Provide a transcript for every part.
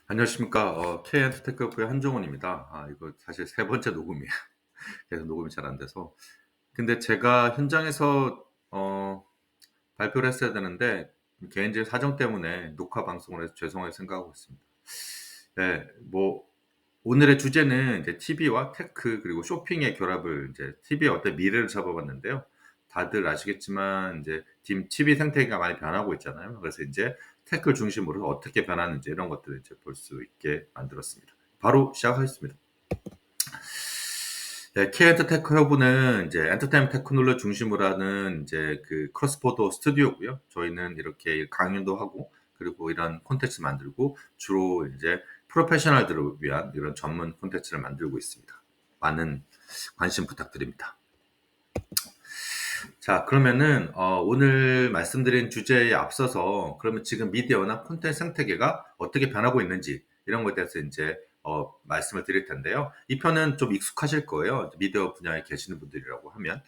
안녕하십니까. K엔터테크의 한종원입니다. 이거 사실 세 번째 녹음이에요. 계속 녹음이 잘 안 돼서. 근데 제가 현장에서 발표를 했어야 되는데 개인적인 사정 때문에 녹화 방송을 해서 죄송하게 생각하고 있습니다. 네, 뭐 오늘의 주제는 이제 TV와 테크 그리고 쇼핑의 결합을 이제 TV의 어떤 미래를 잡아봤는데요. 다들 아시겠지만 이제 지금 TV 생태계가 많이 변하고 있잖아요. 그래서 이제 테크를 중심으로 어떻게 변하는지 이런 것들을 이제 볼 수 있게 만들었습니다. 바로 시작하겠습니다. 네, K엔터테크 허브는 이제 엔터테인먼트 테크놀로지 중심으로 하는 이제 그 크로스포더 스튜디오고요. 저희는 이렇게 강연도 하고 그리고 이런 콘텐츠 만들고 주로 이제 프로페셔널들을 위한 이런 전문 콘텐츠를 만들고 있습니다. 많은 관심 부탁드립니다. 자, 그러면은 오늘 말씀드린 주제에 앞서서 그러면 지금 미디어나 콘텐츠 생태계가 어떻게 변하고 있는지 이런 것에 대해서 이제 말씀을 드릴 텐데요. 이 편은 좀 익숙하실 거예요. 미디어 분야에 계시는 분들이라고 하면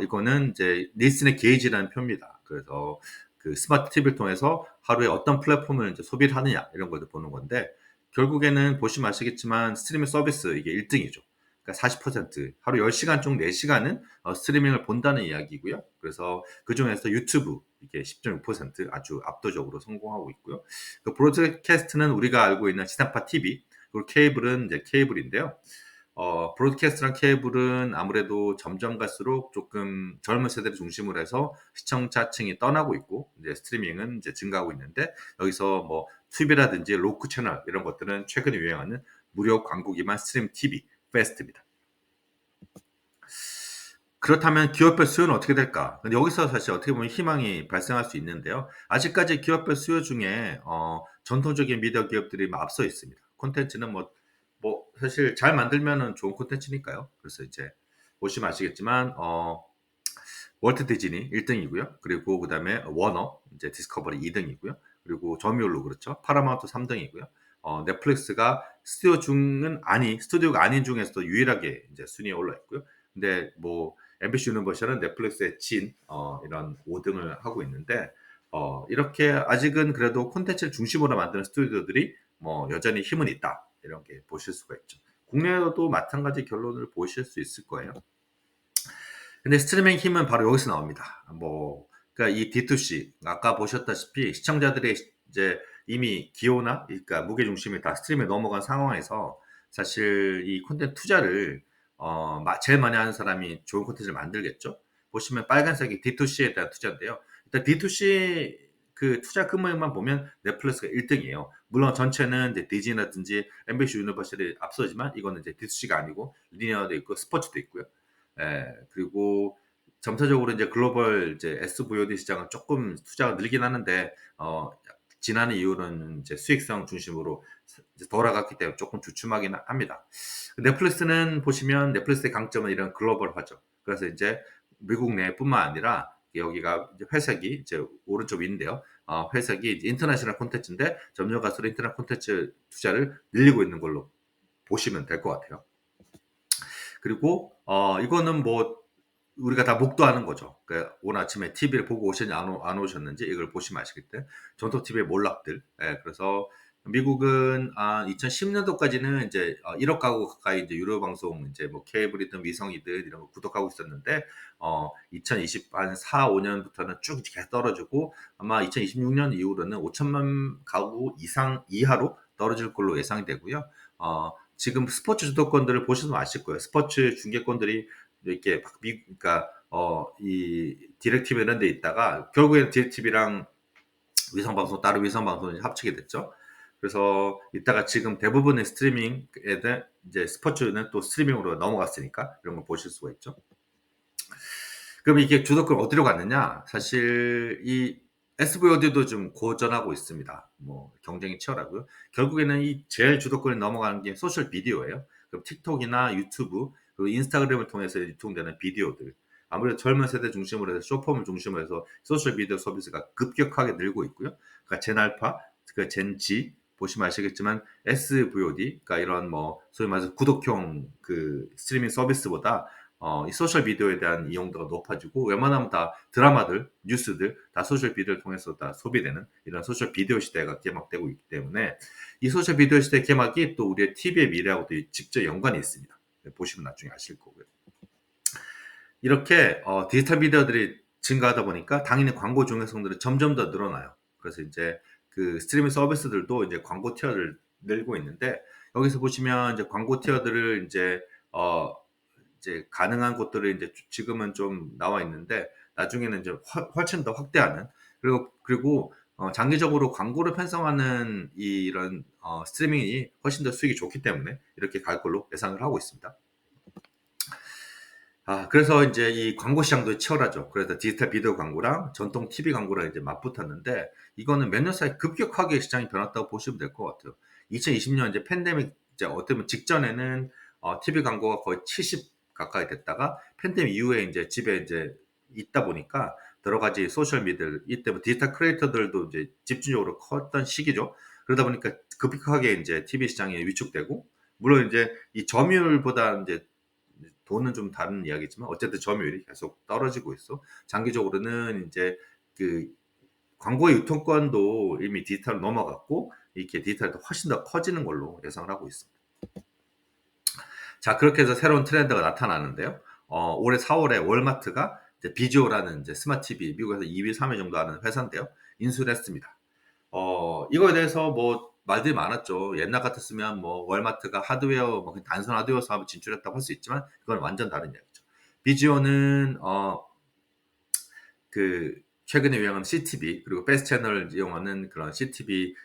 이거는 이제 닐슨의 게이지라는 표입니다. 그래서 그 스마트 TV를 통해서 하루에 어떤 플랫폼을 이제 소비를 하느냐 이런 것을 보는 건데 결국에는 보시면 아시겠지만 스트리밍 서비스 이게 1등이죠. 그러니까 40% 하루 10시간 중 4시간은 스트리밍을 본다는 이야기고요. 그래서 그중에서 유튜브 이게 10.6% 아주 압도적으로 성공하고 있고요. 그 브로드캐스트는 우리가 알고 있는 지상파 TV, 그리고 케이블은 이제 케이블인데요. 브로드캐스트랑 케이블은 아무래도 점점 갈수록 조금 젊은 세대를 중심으로 해서 시청자층이 떠나고 있고, 이제 스트리밍은 이제 증가하고 있는데, 여기서 뭐 튜비라든지 로크 채널 이런 것들은 최근에 유행하는 무료 광고기만 스트림 TV, 패스트입니다. 그렇다면 기업별 수요는 어떻게 될까? 근데 여기서 사실 어떻게 보면 희망이 발생할 수 있는데요. 아직까지 기업별 수요 중에 전통적인 미디어 기업들이 앞서 있습니다. 콘텐츠는 뭐 사실 잘 만들면은 좋은 콘텐츠니까요. 그래서 이제 보시면 아시겠지만 월트 디즈니 1등이고요. 그리고 그다음에 워너 이제 디스커버리 2등이고요. 그리고 점유율로 그렇죠. 파라마운트 3등이고요. 넷플릭스가 스튜디오가 아닌 중에서도 유일하게 이제 순위에 올라 있고요. 근데 뭐 MBC 유니버셜은 넷플릭스의 진 이런 5등을 하고 있는데 이렇게 아직은 그래도 콘텐츠를 중심으로 만드는 스튜디오들이 뭐 여전히 힘은 있다. 이런 게 보실 수가 있죠. 국내에도 마찬가지 결론을 보실 수 있을 거예요. 근데 스트리밍 힘은 바로 여기서 나옵니다. 그러니까 이 D2C 아까 보셨다시피 시청자들의 이제 이미 기호나 그러니까 무게 중심이 다 스트리밍에 넘어간 상황에서 사실 이 콘텐츠 투자를 제일 많이 하는 사람이 좋은 콘텐츠를 만들겠죠. 보시면 빨간색이 D2C에 대한 투자인데요. 일단 D2C 그 투자 금액만 보면 넷플릭스가 1등이에요. 물론 전체는 이제 디즈니라든지 MBC 유니버셜이 앞서지만 이거는 이제 D2C가 아니고 리니어도 있고 스포츠도 있고요. 예, 그리고 점차적으로 이제 글로벌 이제 SVOD 시장은 조금 투자가 늘긴 하는데, 지난 이후로는 이제 수익성 중심으로 이제 돌아갔기 때문에 조금 주춤하긴 합니다. 넷플릭스는 보시면 넷플릭스의 강점은 이런 글로벌화죠. 그래서 이제 미국 내뿐만 아니라 여기가 이제 회색이 이제 오른쪽 위인데요. 회색이 이제 인터내셔널 콘텐츠인데 점점 갈수록 인터넷 콘텐츠 투자를 늘리고 있는 걸로 보시면 될 것 같아요. 그리고 이거는 뭐 우리가 다 목도하는 거죠. 그러니까 오늘 아침에 TV를 보고 오셨는지 안 오셨는지 이걸 보시면 아시겠죠. 전통 TV의 몰락들. 예, 그래서 미국은 2010년도까지는 이제 1억 가구 가까이 이제 유료 방송 이제 뭐 케이블이든 위성이든 이런 거 구독하고 있었는데 2020 한 4, 5년부터는 쭉 계속 떨어지고 아마 2026년 이후로는 5천만 가구 이상 이하로 떨어질 걸로 예상이 되고요. 지금 스포츠 주도권들을 보셔도 아실 거예요. 스포츠 중계권들이 이렇게 그러니까 이 디렉티브 이런 데 있다가 결국에는 디렉티브랑 위성방송 다른 위성방송이 합치게 됐죠. 그래서 이따가 지금 대부분의 스트리밍에 대한 이제 스포츠는 또 스트리밍으로 넘어갔으니까 이런 걸 보실 수가 있죠. 그럼 이게 주도권 어디로 갔느냐? 사실 이 SVOD도 좀 고전하고 있습니다. 뭐 경쟁이 치열하고요. 결국에는 이 제일 주도권이 넘어가는 게 소셜 비디오예요. 그럼 틱톡이나 유튜브 그리고 인스타그램을 통해서 유통되는 비디오들. 아무래도 젊은 세대 중심으로 해서 쇼폼을 중심으로 해서 소셜 비디오 서비스가 급격하게 늘고 있고요. 그러니까 젠알파, 그 젠지 보시면 아시겠지만 SVOD, 그러니까 이런 뭐 소위 말해서 구독형 그 스트리밍 서비스보다 이 소셜 미디어에 대한 이용도가 높아지고 웬만하면 다 드라마들, 뉴스들 다 소셜 미디어를 통해서 다 소비되는 이런 소셜 비디오 시대가 개막되고 있기 때문에 이 소셜 비디오 시대 개막이 또 우리의 TV의 미래하고도 직접 연관이 있습니다. 보시면 나중에 아실 거고요. 이렇게 디지털 미디어들이 증가하다 보니까 당연히 광고 중요성들이 점점 더 늘어나요. 그래서 이제 그 스트리밍 서비스들도 이제 광고 티어를 늘고 있는데 여기서 보시면 이제 광고 티어들을 어 이제 가능한 곳들을 이제 지금은 좀 나와 있는데 나중에는 이제 훨씬 더 확대하는 그리고 장기적으로 광고를 편성하는 이런 스트리밍이 훨씬 더 수익이 좋기 때문에 이렇게 갈 걸로 예상을 하고 있습니다. 그래서 이제 이 광고 시장도 치열하죠. 그래서 디지털 비디오 광고랑 전통 TV 광고랑 이제 맞붙었는데 이거는 몇 년 사이에 급격하게 시장이 변했다고 보시면 될 것 같아요. 2020년 이제 팬데믹 이제 어떻게 보면 직전에는 TV 광고가 거의 70 가까이 됐다가 팬데믹 이후에 이제 집에 이제 있다 보니까 여러 가지 소셜 미디어 이때 뭐 디지털 크리에이터들도 이제 집중적으로 컸던 시기죠. 그러다 보니까 급격하게 이제 TV 시장이 위축되고 물론 이제 이 점유율보다 이제 돈은 좀 다른 이야기지만 어쨌든 점유율이 계속 떨어지고 있어. 장기적으로는 이제 그 광고의 유통권도 이미 디지털로 넘어갔고 이렇게 디지털이 훨씬 더 커지는 걸로 예상을 하고 있습니다. 자, 그렇게 해서 새로운 트렌드가 나타나는데요. 올해 4월에 월마트가 이제 비주어라는 이제 스마트 TV 미국에서 2위, 3위 정도 하는 회사인데요. 인수를 했습니다. 이거에 대해서 뭐 말들이 많았죠. 옛날 같았으면 뭐 월마트가 하드웨어, 뭐 단순 하드웨어 사업에 진출했다고 할 수 있지만 그건 완전 다른 이야기죠. 비지오는 그 최근에 유행하는 CTV 그리고 베스트 채널을 이용하는 그런 CTV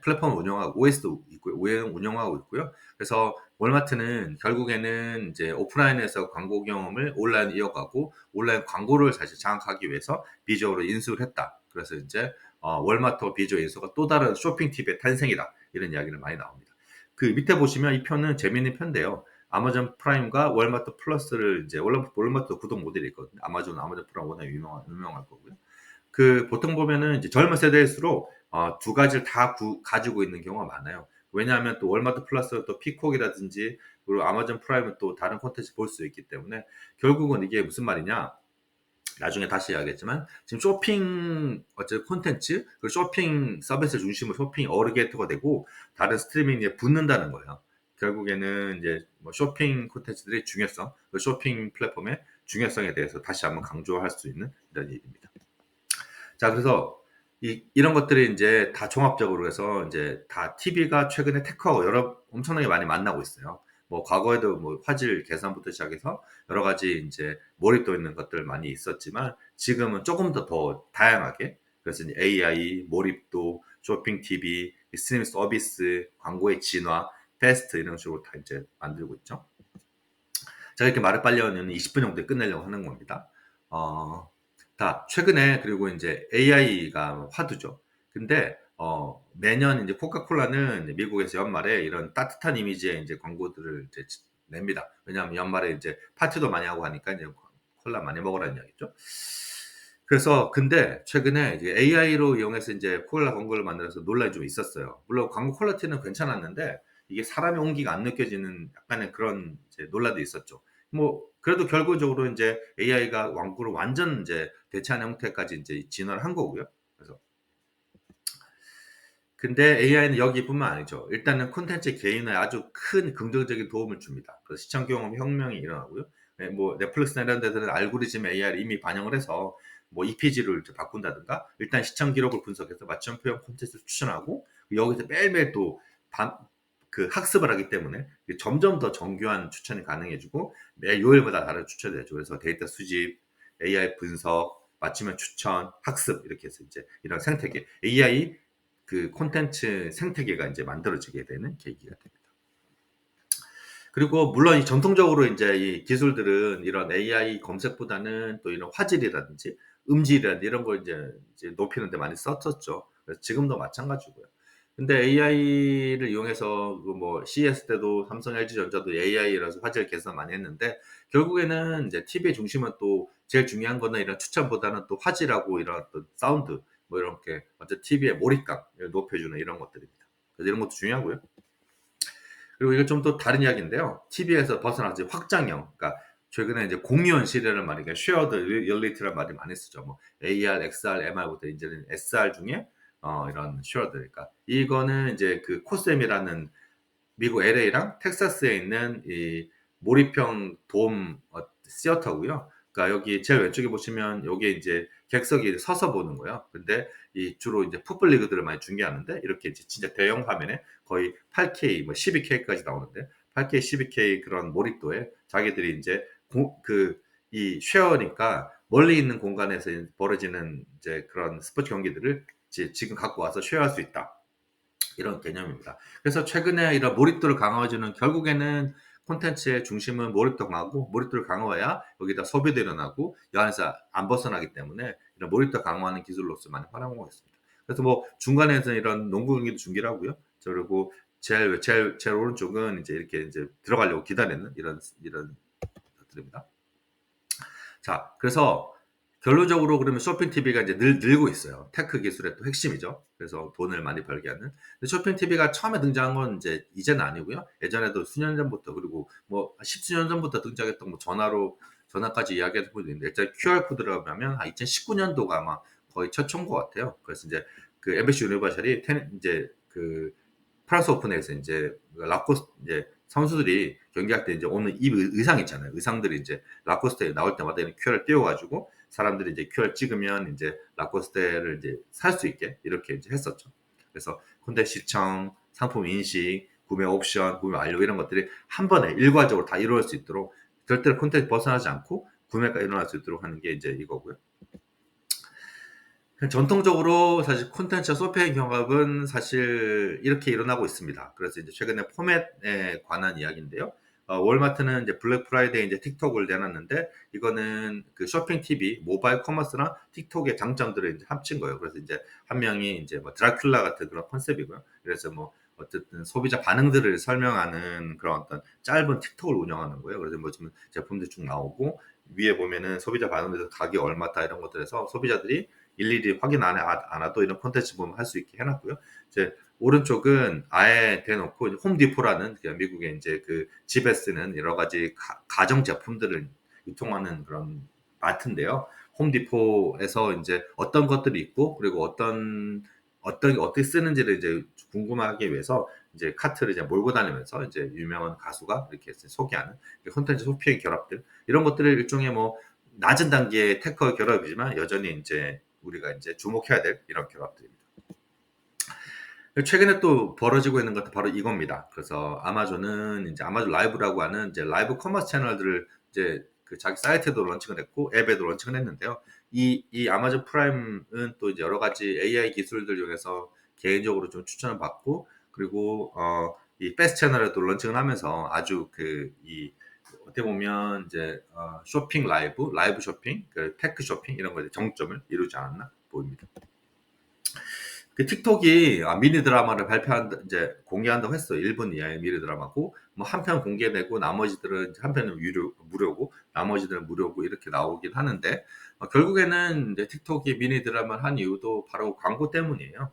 플랫폼을 운영하고 OS도 있고요. 운영하고 있고요. 그래서 월마트는 결국에는 이제 오프라인에서 광고 경험을 온라인 이어가고 온라인 광고를 사실 장악하기 위해서 비주어로 인수를 했다. 그래서 이제 월마트와 비주어 인수가 또 다른 쇼핑 팁의 탄생이다. 이런 이야기를 많이 나옵니다. 그 밑에 보시면 이 편은 재미있는 편인데요. 아마존 프라임과 월마트 플러스를 이제 월마트 구독 모델이 있거든요. 아마존 프라임 워낙 유명할 거고요. 그 보통 보면은 이제 젊은 세대일수록 두 가지를 다 가지고 있는 경우가 많아요. 왜냐하면 또 월마트 플러스 또 피콕이라든지 그리고 아마존 프라임은 또 다른 콘텐츠 볼 수 있기 때문에 결국은 이게 무슨 말이냐? 나중에 다시 이야기했지만 지금 쇼핑 어쨌든 콘텐츠 그 쇼핑 서비스 중심으로 쇼핑 어그리게이터가 되고 다른 스트리밍에 붙는다는 거예요. 결국에는 이제 뭐 쇼핑 콘텐츠들의 중요성, 그 쇼핑 플랫폼의 중요성에 대해서 다시 한번 강조할 수 있는 이런 일입니다. 자, 그래서 이런 것들이 이제 다 종합적으로 해서 이제 다 TV가 최근에 테크하고 엄청나게 많이 만나고 있어요. 뭐 과거에도 뭐 화질 개선부터 시작해서 여러 가지 이제 몰입도 있는 것들 많이 있었지만 지금은 조금 더 다양하게 그래서 이제 AI, 몰입도, 쇼핑 TV, 스트리밍 서비스, 광고의 진화, 패스트 이런 식으로 다 이제 만들고 있죠. 제가 이렇게 말을 빨리 하면 20분 정도에 끝내려고 하는 겁니다. 어, 최근에 그리고 이제 AI가 화두죠. 근데 매년 이제 코카콜라는 미국에서 연말에 이런 따뜻한 이미지의 이제 광고들을 이제 냅니다. 왜냐하면 연말에 이제 파티도 많이 하고 하니까 이제 콜라 많이 먹으라는 이야기죠. 그래서 근데 최근에 이제 AI로 이용해서 이제 콜라 광고를 만들어서 논란이 좀 있었어요. 물론 광고 퀄리티는 괜찮았는데 이게 사람의 온기가 안 느껴지는 약간의 그런 이제 논란도 있었죠. 뭐 그래도 결과적으로 이제 AI가 광고를 완전 이제 대체하는 형태까지 이제 진화를 한 거고요. 그래서 근데 AI는 여기뿐만 아니죠. 일단은 콘텐츠 개인화에 아주 큰 긍정적인 도움을 줍니다. 그래서 시청 경험 혁명이 일어나고요. 네, 뭐 넷플릭스나 이런 데들은 알고리즘 AI를 이미 반영을 해서 뭐 EPG를 바꾼다든가 일단 시청 기록을 분석해서 맞춤 표현 콘텐츠를 추천하고 여기서 매일매일 또 그 학습을 하기 때문에 점점 더 정교한 추천이 가능해지고 매 요일마다 다른 추천이 되죠. 그래서 데이터 수집, AI 분석, 맞춤형 추천, 학습 이렇게 해서 이제 이런 생태계 AI 그 콘텐츠 생태계가 이제 만들어지게 되는 계기가 됩니다. 그리고 물론 이 전통적으로 이제 이 기술들은 이런 AI 검색보다는 또 이런 화질이라든지 음질이라든지 이런 걸 이제 높이는 데 많이 썼었죠. 그래서 지금도 마찬가지고요. 근데 AI를 이용해서 그뭐 CES 때도 삼성, LG전자도 AI라서 화질 개선 많이 했는데 결국에는 이제 TV의 중심은 또 제일 중요한 거는 이런 추천보다는 또 화질하고 이런 어떤 사운드 뭐 이렇게 완전 TV의 몰입감을 높여주는 이런 것들입니다. 그래서 이런 것도 중요하고요. 그리고 이건 좀 또 다른 이야기인데요. TV에서 벗어나서 확장형, 그러니까 최근에 이제 공유한 시대란 말이 그러니까 shared reality란 말이 많이 쓰죠. 뭐 AR, XR, MR부터 이제는 SR 중에 이런 shared 그러니까 이거는 이제 그 코셈이라는 미국 LA랑 텍사스에 있는 이 몰입형 돔 시어터고요. 그러니까 여기 제일 왼쪽에 보시면 요게 이제 객석이 서서 보는 거예요. 근데 이 주로 이제 풋볼 리그들을 많이 중계하는데 이렇게 이제 진짜 대형 화면에 거의 8K 뭐 12K까지 나오는데 8K, 12K 그런 몰입도에 자기들이 이제 이 쉐어니까 멀리 있는 공간에서 벌어지는 이제 그런 스포츠 경기들을 이제 지금 갖고 와서 쉐어할 수 있다. 이런 개념입니다. 그래서 최근에 이런 몰입도를 강화해주는 결국에는 콘텐츠의 중심은 몰입도 강화하고 몰입도를 강화해야 여기다 소비도 일어나고 이 안에서 안 벗어나기 때문에 이런 몰입도 강화하는 기술로서 많이 활용하고 있습니다. 그래서 뭐 중간에서 이런 농구 경기도 중계를 하고요. 그리고 제일 오른쪽은 이제 이렇게 이제 들어가려고 기다리는 이런 것들입니다. 자, 그래서 결론적으로 그러면 쇼핑 TV가 이제 늘고 있어요. 테크 기술의 또 핵심이죠. 그래서 돈을 많이 벌게 하는. 근데 쇼핑 TV가 처음에 등장한 건 이제는 아니고요. 예전에도 수년 전부터 그리고 뭐 십수년 전부터 등장했던 뭐 전화까지 이야기해서 보도 있는데 일단 QR 코드라고 하면 한 2019년도가 아마 거의 최초인 것 같아요. 그래서 이제 그 MBC 유니버셜이 이제 그 프랑스 오픈에서 이제 라코스 이제 선수들이 경기할 때 이제 오는 입 의상 있잖아요. 의상들이 이제 라코스테에 나올 때마다 이런 QR을 띄워가지고 사람들이 이제 QR 찍으면 이제 라코스테를 이제 살 수 있게 이렇게 이제 했었죠. 그래서 콘텐츠 시청, 상품 인식, 구매 옵션, 구매 완료 이런 것들이 한 번에 일괄적으로 다 이루어질 수 있도록 절대로 콘텐츠 벗어나지 않고 구매가 일어날 수 있도록 하는 게 이제 이거고요. 전통적으로 사실 콘텐츠와 소프트웨어 경합은 사실 이렇게 일어나고 있습니다. 그래서 이제 최근에 포맷에 관한 이야기인데요. 월마트는 이제 블랙 프라이데이 이제 틱톡을 내놨는데 이거는 그 쇼핑 TV, 모바일 커머스랑 틱톡의 장점들을 이제 합친 거예요. 그래서 이제 한 명이 이제 뭐 드라큘라 같은 그런 컨셉이고요. 그래서 뭐 어쨌든 소비자 반응들을 설명하는 그런 어떤 짧은 틱톡을 운영하는 거예요. 그래서 뭐 지금 제품들 쭉 나오고 위에 보면은 소비자 반응에서 가격이 얼마다 이런 것들에서 소비자들이 일일이 확인 안 해도 이런 콘텐츠 보면 할 수 있게 해놨고요. 이제 오른쪽은 아예 대놓고 홈디포라는 미국의 이제 그 집에 쓰는 여러 가지 가정 제품들을 유통하는 그런 마트인데요. 홈디포에서 이제 어떤 것들이 있고 그리고 어떤 게 어떻게 쓰는지를 이제 궁금하기 위해서 이제 카트를 이제 몰고 다니면서 이제 유명한 가수가 이렇게 소개하는 콘텐츠 소피의 결합들 이런 것들을 일종의 뭐 낮은 단계의 테크 결합이지만 여전히 이제 우리가 이제 주목해야 될 이런 결합들입니다. 최근에 또 벌어지고 있는 것도 바로 이겁니다. 그래서 아마존은 이제 아마존 라이브라고 하는 이제 라이브 커머스 채널들을 이제 그 자기 사이트에도 런칭을 했고 앱에도 런칭을 했는데요. 이 아마존 프라임은 또 이제 여러 가지 AI 기술들 중에서 개인적으로 좀 추천을 받고 그리고 이 패스트 채널에도 런칭을 하면서 아주 이 어떻게 보면 이제 쇼핑 라이브 쇼핑, 그 테크 쇼핑 이런 거에 정점을 이루지 않았나 보입니다. 그 틱톡이 미니 드라마를 발표한다 이제 공개한다고 했어요. 1분 이하의 미니 드라마고 뭐 한 편 공개되고 나머지들은 한 편은 무료고 나머지들은 무료고 이렇게 나오긴 하는데 결국에는 이제 틱톡이 미니 드라마를 한 이유도 바로 광고 때문이에요.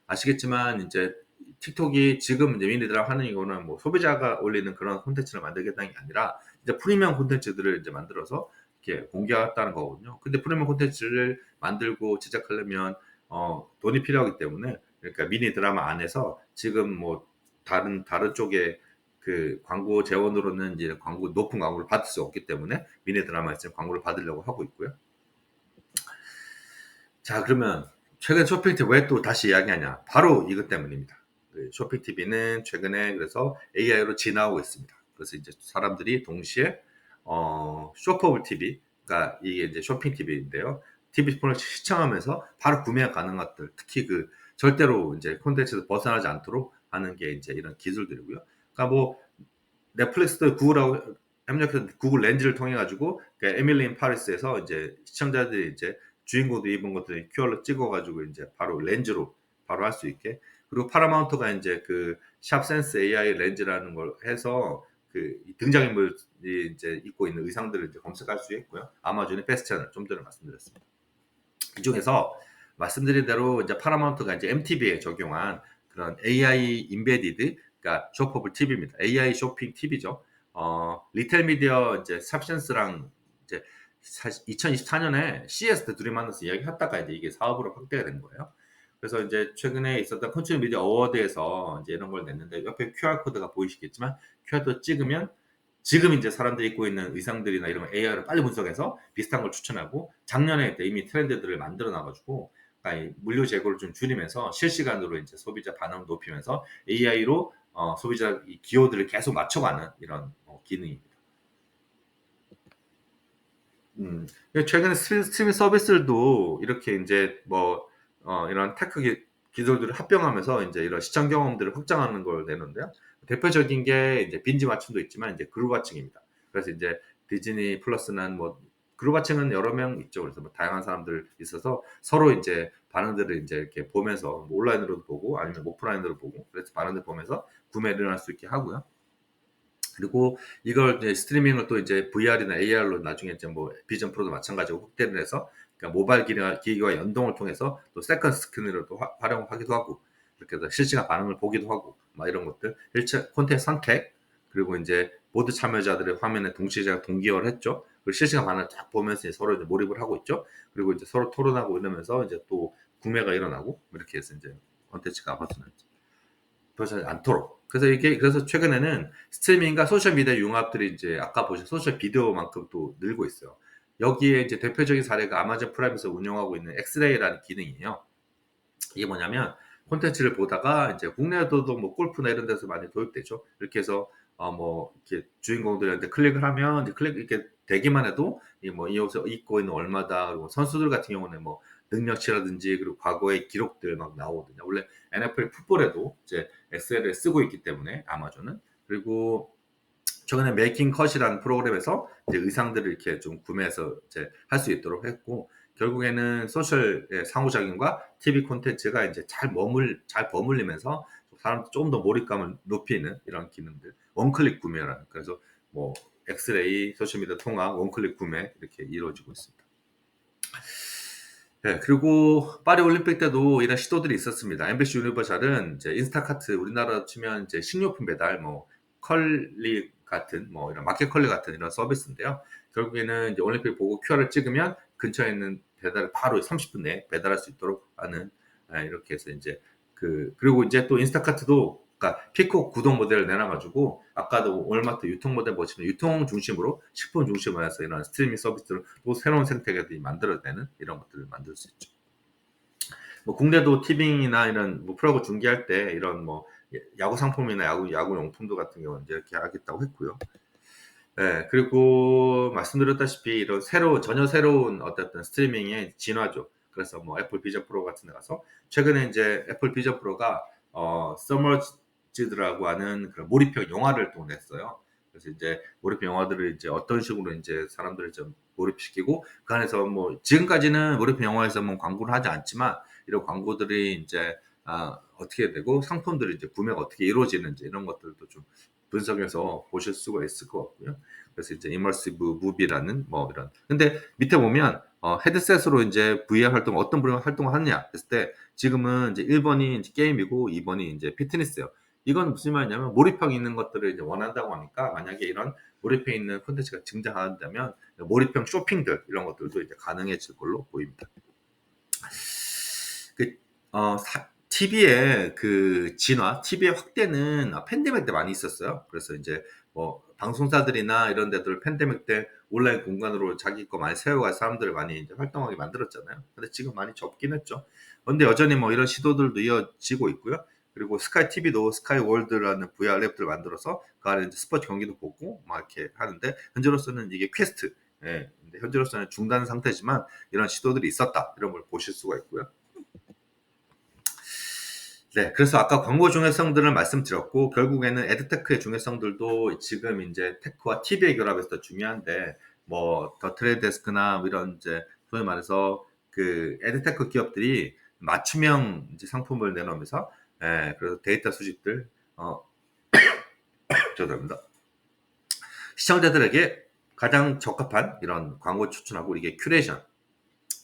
아시겠지만 이제 틱톡이 지금 이제 미니 드라마 하는 이거는 뭐 소비자가 올리는 그런 콘텐츠를 만들겠다는 게 아니라 이제 프리미엄 콘텐츠들을 이제 만들어서 이렇게 공개하겠다는 거거든요. 근데 프리미엄 콘텐츠를 만들고 제작하려면 돈이 필요하기 때문에 그러니까 미니 드라마 안에서 지금 뭐 다른 쪽에 그 광고 재원으로는 이제 높은 광고를 받을 수 없기 때문에 미니 드라마에서 광고를 받으려고 하고 있고요. 자, 그러면 최근 쇼핑 TV 왜 또 다시 이야기하냐? 바로 이것 때문입니다. 그 쇼핑 TV는 최근에 그래서 AI로 진화하고 있습니다. 그래서 이제 사람들이 동시에 쇼퍼블 TV가 이게 이제 쇼핑 TV인데요. TV 폰을 시청하면서 바로 구매가 가능한 것들, 특히 그 절대로 이제 콘텐츠에서 벗어나지 않도록 하는 게 이제 이런 기술들이고요. 그러니까 뭐 넷플릭스도 구글하고 협력해서 구글 렌즈를 통해 가지고 에밀리 인 파리스에서 이제 시청자들이 이제 주인공도 입은 것들을 QR로 찍어가지고 이제 바로 렌즈로 바로 할 수 있게 그리고 파라마운트가 이제 그 샵센스 AI 렌즈라는 걸 해서 그 등장인물이 이제 입고 있는 의상들을 이제 검색할 수 있고요. 아마존의 패스트 채널 좀 전에 말씀드렸습니다. 이 중에서 말씀드린 대로 이제 파라마운트가 이제 MTV에 적용한 그런 AI 인베디드 그러니까 쇼퍼블 TV입니다. AI 쇼핑 TV죠. 리테일 미디어 이제 삽션스랑 이제 2024년에 CES 때 둘이 만나서 이야기했다가 이제 이게 사업으로 확대가 된 거예요. 그래서 이제 최근에 있었던 컨슈머 미디어 어워드에서 이제 이런 걸 냈는데 옆에 QR 코드가 보이시겠지만 QR 코드 찍으면 지금 이제 사람들이 입고 있는 의상들이나 이런 AI를 빨리 분석해서 비슷한 걸 추천하고 작년에 이미 트렌드들을 만들어 놔가지고 그러니까 물류 재고를 좀 줄이면서 실시간으로 이제 소비자 반응을 높이면서 AI로 소비자 기호들을 계속 맞춰가는 이런 기능입니다. 최근에 스트리밍 서비스들도 이렇게 이제 뭐 이런 테크 기술들을 합병하면서 이제 이런 시청 경험들을 확장하는 걸 내는데요. 대표적인 게 이제 빈지 맞춤도 있지만 이제 그룹 와칭입니다. 그래서 이제 디즈니 플러스는 뭐 그룹 와칭은 여러 명 있죠. 그래서 뭐 다양한 사람들 있어서 서로 이제 반응들을 이제 이렇게 보면서 뭐 온라인으로도 보고 아니면 오프라인으로 보고 그래서 반응들 보면서 구매를 할 수 있게 하고요. 그리고 이걸 이제 스트리밍을 또 이제 VR이나 AR로 나중에 이제 뭐 비전 프로도 마찬가지로 확대를 해서 그러니까 모바일 기기와 연동을 통해서 또 세컨드 스크린으로도 활용하기도 하고 이렇게 해서 실시간 반응을 보기도 하고 막 이런 것들 일체 콘텐츠 선택 그리고 이제 모두 참여자들의 화면에 동시에 제가 동기화를 했죠. 그리고 실시간 반응을 딱 보면서 서로 이제 몰입을 하고 있죠. 그리고 이제 서로 토론하고 이러면서 이제 또 구매가 일어나고 이렇게 해서 이제 콘텐츠가 발전했죠. 그렇지 않도록. 그래서 이게 그래서 최근에는 스트리밍과 소셜 미디어 융합들이 이제 아까 보신 소셜 비디오만큼 또 늘고 있어요. 여기에 이제 대표적인 사례가 아마존 프라임에서 운영하고 있는 엑스레이라는 기능이에요. 이게 뭐냐면 콘텐츠를 보다가 이제 국내에서도 뭐 골프나 이런 데서 많이 도입되죠. 이렇게 해서 뭐 이렇게 주인공들한테 클릭을 하면 이제 클릭 이렇게 되기만 해도 이 옷을 입고 있는 얼마다 그리고 선수들 같은 경우는 뭐 능력치라든지 그리고 과거의 기록들 막 나오거든요. 원래 NFL 풋볼에도 이제 엑셀을 쓰고 있기 때문에 아마존은 그리고 최근에 메이킹 컷이라는 프로그램에서 이제 의상들을 이렇게 좀 구매해서 이제 할 수 있도록 했고 결국에는 소셜의 상호작용과 TV 콘텐츠가 이제 잘 버물리면서 사람 좀 더 몰입감을 높이는 이런 기능들 원클릭 구매라는 그래서 뭐 엑스레이 소셜미디어 통합 원클릭 구매 이렇게 이루어지고 있습니다. 네, 그리고 파리 올림픽 때도 이런 시도들이 있었습니다. MBC 유니버셜은 이제 인스타카트 우리나라 치면 이제 식료품 배달 뭐 컬리 같은 뭐 이런 마켓컬리 같은 이런 서비스인데요. 결국에는 이제 올림픽 보고 QR을 찍으면 근처에 있는 배달을 바로 30분 내에 배달할 수 있도록 하는 이렇게 해서 이제 그리고 이제 또 인스타카트도 그러니까 피콕 구독 모델을 내놔가지고 아까도 월마트 유통 모델 보시면 유통 중심으로 식품 중심으로 해서 이런 스트리밍 서비스를 또 새로운 생태계들이 만들어내는 이런 것들을 만들 수 있죠. 뭐 국내도 티빙이나 이런 뭐 프로그램 중계할 때 이런 뭐 야구 상품이나 야구 용품도 같은 경우는 이제 이렇게 하겠다고 했고요. 예, 그리고 말씀드렸다시피 이런 전혀 새로운 어떤 스트리밍의 진화죠. 그래서 뭐 애플 비전 프로 같은 데 가서 최근에 이제 애플 비전 프로가 서머지드라고 하는 그런 몰입형 영화를 또 냈어요. 그래서 이제 몰입형 영화들을 이제 어떤 식으로 이제 사람들을 좀 몰입시키고 그 안에서 뭐 지금까지는 몰입형 영화에서 뭐 광고를 하지 않지만 이런 광고들이 이제 어떻게 되고 상품들이 이제 구매가 어떻게 이루어지는지 이런 것들도 좀 분석해서 보실 수가 있을 것 같고요. 그래서 이제 이머시브 무비라는 뭐 이런. 근데 밑에 보면 헤드셋으로 이제 VR 활동 어떤 분야 활동을 하느냐 했을 때 지금은 이제 1번이 이제 게임이고 2번이 이제 피트니스예요. 이건 무슨 말이냐면 몰입형 있는 것들을 이제 원한다고 하니까 만약에 이런 몰입형 있는 콘텐츠가 등장한다면 몰입형 쇼핑들 이런 것들도 이제 가능해질 걸로 보입니다. 그, TV의 그 진화, TV의 확대는 팬데믹 때 많이 있었어요. 그래서 이제 뭐 방송사들이나 이런 데들 팬데믹 때 온라인 공간으로 자기 거 많이 세워가 사람들을 많이 이제 활동하게 만들었잖아요. 근데 지금 많이 접긴 했죠. 근데 여전히 뭐 이런 시도들도 이어지고 있고요. 그리고 스카이 TV도 스카이 월드라는 VR 앱들을 만들어서 그 안에 이제 스포츠 경기도 보고 막 이렇게 하는데 현재로서는 이게 퀘스트, 예, 근데 현재로서는 중단 상태지만 이런 시도들이 있었다 이런 걸 보실 수가 있고요. 네. 그래서 아까 광고 중요성들을 말씀드렸고 결국에는 에드테크의 중요성들도 지금 이제 테크와 TV의 결합에서 더 중요한데 뭐 더 트레이드 데스크나 뭐 이런 이제 소위 말해서 그 에드테크 기업들이 맞춤형 이제 상품을 내놓으면서 그래서 데이터 수집들 죄송합니다. 시청자들에게 가장 적합한 이런 광고 추천하고 이게 큐레이션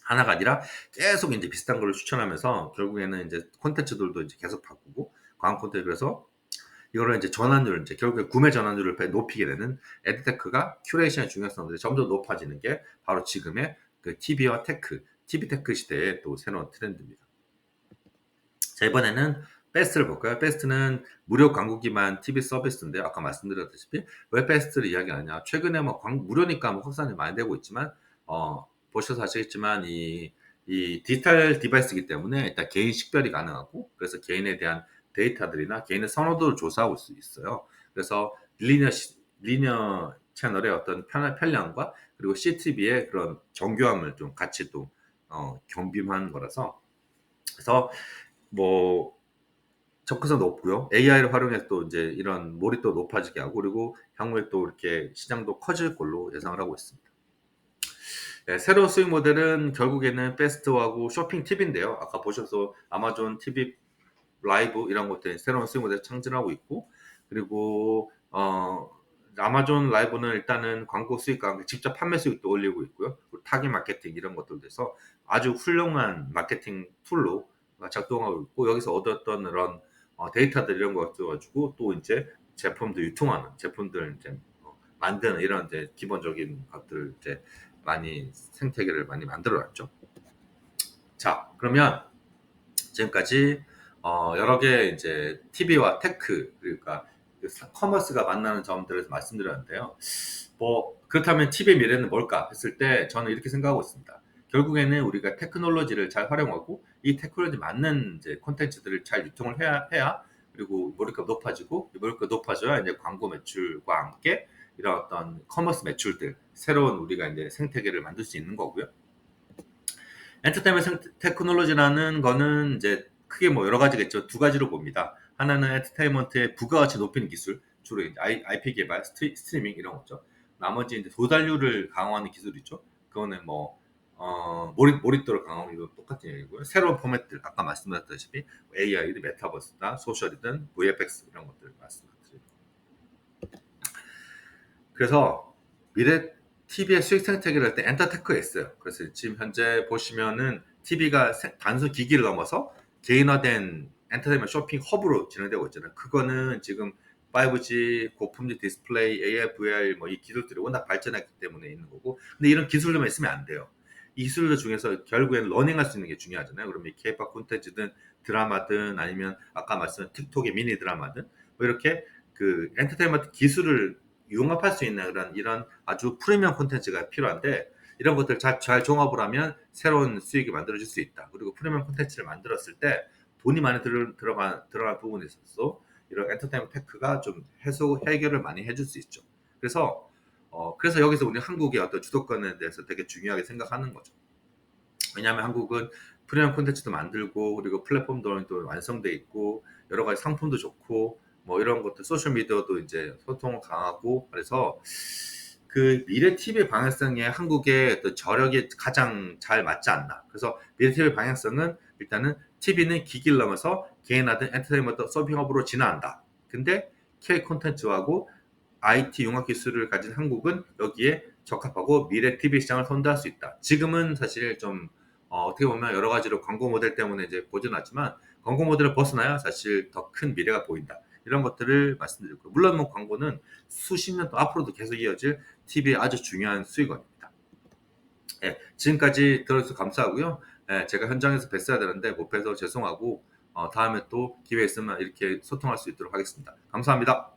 하나가 아니라 계속 이제 비슷한 걸 추천하면서 결국에는 이제 콘텐츠들도 이제 계속 바꾸고 광고 콘텐츠 그래서 이거를 이제 전환율, 이제 결국에 구매 전환율을 높이게 되는 에드테크가 큐레이션의 중요성들이 점점 높아지는 게 바로 지금의 그 TV와 테크, TV 테크 시대의 또 새로운 트렌드입니다. 자, 이번에는 베스트를 볼까요? 베스트는 무료 광고기만 TV 서비스인데 아까 말씀드렸다시피 왜 베스트를 이야기하냐? 최근에 뭐 무료니까 뭐 확산이 많이 되고 있지만 보셔서 아시겠지만 이 디지털 디바이스이기 때문에 일단 개인 식별이 가능하고 그래서 개인에 대한 데이터들이나 개인의 선호도를 조사하고 있어요. 그래서 리니어 채널의 어떤 편량과 그리고 CTV의 그런 정교함을 좀 같이 또 겸비한 거라서 그래서 뭐 접근성 높고요. AI를 활용해서 또 이제 이런 몰입도 높아지게 하고 그리고 향후에 또 이렇게 시장도 커질 걸로 예상을 하고 있습니다. 네, 새로운 수익 모델은 결국에는 패스트하고 쇼핑 팁인데요. 아까 보셔서 아마존 TV 라이브 이런 것들 새로운 수익 모델 창출하고 있고 그리고 아마존 라이브는 일단은 광고 수익과 함께 직접 판매 수익도 올리고 있고요. 그리고 타깃 마케팅 이런 것들 돼서 아주 훌륭한 마케팅 툴로 작동하고 있고 여기서 얻었던 그런 데이터들 이런 거 가지고 또 이제 제품도 유통하는 제품들 이제 만드는 이런 이제 기본적인 것들 이제 많이 생태계를 많이 만들어 놨죠. 자, 그러면 지금까지 여러 개 이제 TV와 테크 그러니까 그 커머스가 만나는 점들에서 말씀드렸는데요. 뭐 그렇다면 TV의 미래는 뭘까 했을 때 저는 이렇게 생각하고 있습니다. 결국에는 우리가 테크놀로지를 잘 활용하고 이 테크놀로지 맞는 이제 콘텐츠들을 잘 유통을 해야 그리고 몰입감 높아지고 몰입감 높아져야 이제 광고 매출과 함께 이런 어떤 커머스 매출들 새로운 우리가 이제 생태계를 만들 수 있는 거고요. 엔터테인먼트 테크놀로지라는 거는 이제 크게 뭐 여러 가지겠죠. 두 가지로 봅니다. 하나는 엔터테인먼트의 부가가치 높이는 기술, 주로 이제 IP 개발, 스트리밍 이런 거죠. 나머지 이제 도달률을 강화하는 기술이죠. 그거는 뭐 몰입도를 강화하는 거 똑같은 얘기고요. 새로운 포맷들, 아까 말씀드렸다시피 AI든 메타버스나 소셜이든 VFX 이런 것들 말씀드립니다. 그래서 미래 TV의 수익 생태계를 할 때 엔터테크가 있어요. 그래서 지금 현재 보시면은 TV가 단순 기기를 넘어서 개인화된 엔터테인먼트 쇼핑 허브로 진행되고 있잖아요. 그거는 지금 5G, 고품질 디스플레이, AR, VR 뭐 이 기술들이 워낙 발전했기 때문에 있는 거고. 근데 이런 기술들만 있으면 안 돼요. 이 기술들 중에서 결국에는 러닝할 수 있는 게 중요하잖아요. 그러면 이 K-pop 콘텐츠든 드라마든 아니면 아까 말씀드린 틱톡의 미니 드라마든 뭐 이렇게 그 엔터테인먼트 기술을 융합할 수 있는 그런 이런 아주 프리미엄 콘텐츠가 필요한데 이런 것들 잘 종합을 하면 새로운 수익이 만들어질 수 있다. 그리고 프리미엄 콘텐츠를 만들었을 때 돈이 많이 들어간 부분에 있어서 이런 엔터테인먼트 테크가 좀 해결을 많이 해줄 수 있죠. 그래서 여기서 우리 한국의 어떤 주도권에 대해서 되게 중요하게 생각하는 거죠. 왜냐하면 한국은 프리미엄 콘텐츠도 만들고 그리고 플랫폼도 완성돼 있고 여러 가지 상품도 좋고 뭐 이런 것들 소셜 미디어도 이제 소통을 강하고 그래서 그 미래 TV 방향성에 한국의 어떤 저력이 가장 잘 맞지 않나. 그래서 미래 TV 방향성은 일단은 TV는 기기를 넘어서 개인화된 엔터테인먼트 서빙업으로 진화한다. 근데 K 콘텐츠하고 IT 융합 기술을 가진 한국은 여기에 적합하고 미래 TV 시장을 선도할 수 있다. 지금은 사실 좀 어떻게 보면 여러 가지로 광고 모델 때문에 이제 보존하지만 광고 모델을 벗어나야 사실 더 큰 미래가 보인다. 이런 것들을 말씀드리고 물론 뭐 광고는 수십 년 또 앞으로도 계속 이어질 TV의 아주 중요한 수익원입니다. 예, 지금까지 들어주셔서 감사하고요. 예, 제가 현장에서 뵀어야 되는데 못 뵈서 죄송하고 다음에 또 기회 있으면 이렇게 소통할 수 있도록 하겠습니다. 감사합니다.